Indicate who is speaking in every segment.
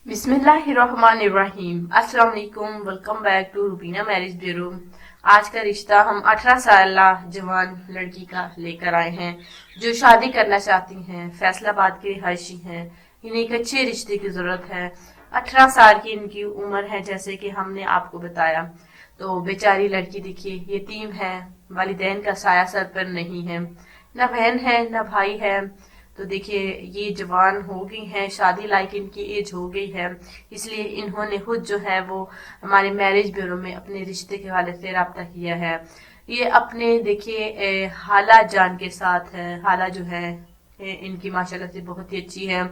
Speaker 1: बिस्मिल्लाहिर्रहमानिर्रहीम। अस्सलाम वालेकुम। Welcome back to Rubina marriage bureau. आज का रिश्ता हम 18 साल जवान लड़की का लेकर आए हैं जो शादी करना चाहती हैं, फैसलाबाद की रिहायशी हैं। इन्हें एक अच्छे रिश्ते की जरूरत है। 18 साल की इनकी उम्र है जैसे कि हमने आपको बताया। तो बेचारी लड़की देखिए यतीम है, वालिदैन का साया सर पर नहीं है, न बहन है न भाई है। तो देखिए ये जवान हो गई हैं, शादी लायक इनकी एज हो गई है, इसलिए इन्होंने खुद जो है वो हमारे मैरिज ब्यूरो में अपने रिश्ते के हवाले से रब्ता किया है। ये अपने देखिए हाला जान के साथ है। हाला जो है इनकी माशाल्लाह से बहुत ही अच्छी है।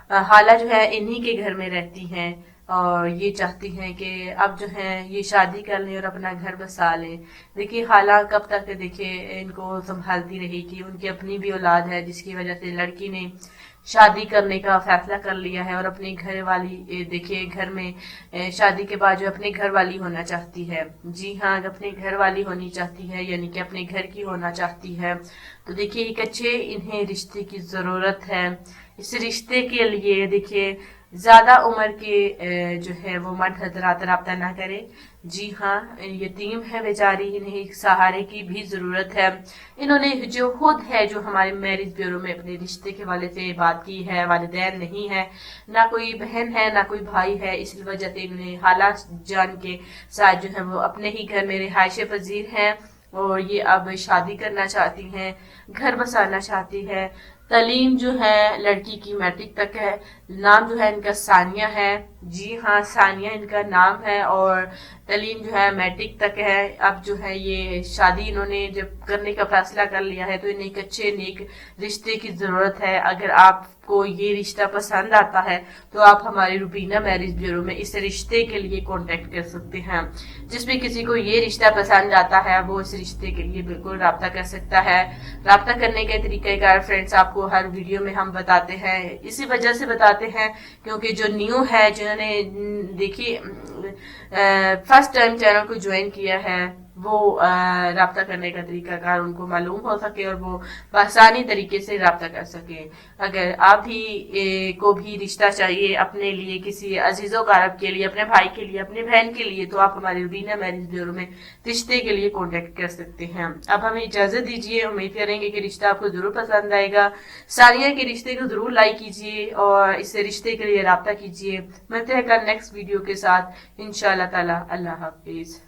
Speaker 1: हाला जो है इन्हीं के घर में रहती हैं और ये चाहती हैं कि अब जो है ये शादी कर लें और अपना घर बसा लें। देखिए हाला कब तक देखिए इनको संभालती रहेगी, उनकी अपनी भी औलाद है जिसकी वजह से लड़की ने शादी करने का फैसला कर लिया है और अपनी घर वाली देखिए घर में शादी के बाद जो अपने घर वाली होना चाहती है। जी हाँ, अपने घर वाली होनी चाहती है यानी कि अपने घर की होना चाहती है। तो देखिए एक अच्छे इन्हें रिश्ते की जरूरत है। इस रिश्ते के लिए देखिए ज्यादा उम्र के जो है वो मर्द हजरात राब्ता ना करे। जी हाँ, यतीम है बेचारी, इन्हें एक सहारे की भी जरूरत है। इन्होंने जो खुद है जो हमारे मैरिज ब्यूरो में अपने रिश्ते के वाले से बात की है, वालिदैन नहीं है, ना कोई बहन है ना कोई भाई है, इस वजह से इन्हें हालात जान के साथ जो है वो अपने ही घर में रिहायश पजीर हैं और ये अब शादी करना चाहती हैं, घर बसाना चाहती है। तालीम जो है लड़की की मैट्रिक तक है। नाम जो है इनका सानिया है। जी हाँ, सानिया इनका नाम है और तालीम जो है मैट्रिक तक है। अब जो है ये शादी इन्होंने जब करने का फैसला कर लिया है तो इन्हें एक अच्छे नेक रिश्ते की जरूरत है। अगर आपको ये रिश्ता पसंद आता है तो आप हमारे रूबीना मैरिज ब्यूरो में इस रिश्ते के लिए कांटेक्ट कर सकते हैं। जिसमें किसी को ये रिश्ता पसंद आता है वो इस रिश्ते के लिए बिल्कुल राब्ता कर सकता है। राब्ता करने के तरीकेकार फ्रेंड्स आपको हर वीडियो में हम बताते हैं, इसी वजह से बताते हैं क्योंकि जो न्यू है जिन्होंने देखिए फर्स्ट टाइम चैनल को ज्वाइन किया है वो राब्ता करने का तरीकाकार उनको मालूम हो सके और वो आसानी तरीके से राब्ता कर सके। अगर आप भी को भी रिश्ता चाहिए अपने लिए, किसी अजीजों कारब के लिए, अपने भाई के लिए, अपनी बहन के लिए, तो आप हमारे रूबीना मैरिज ब्यूरो में रिश्ते के लिए कांटेक्ट कर सकते हैं। अब हमें इजाजत दीजिए, उम्मीद करेंगे कि रिश्ता आपको जरूर पसंद आएगा। सानिया के रिश्ते को जरूर लाइक कीजिए और इस रिश्ते के लिए राब्ता कीजिए। मिलते हैं कल नेक्स्ट वीडियो के साथ इंशाअल्लाह ताला। अल्लाह हाफिज।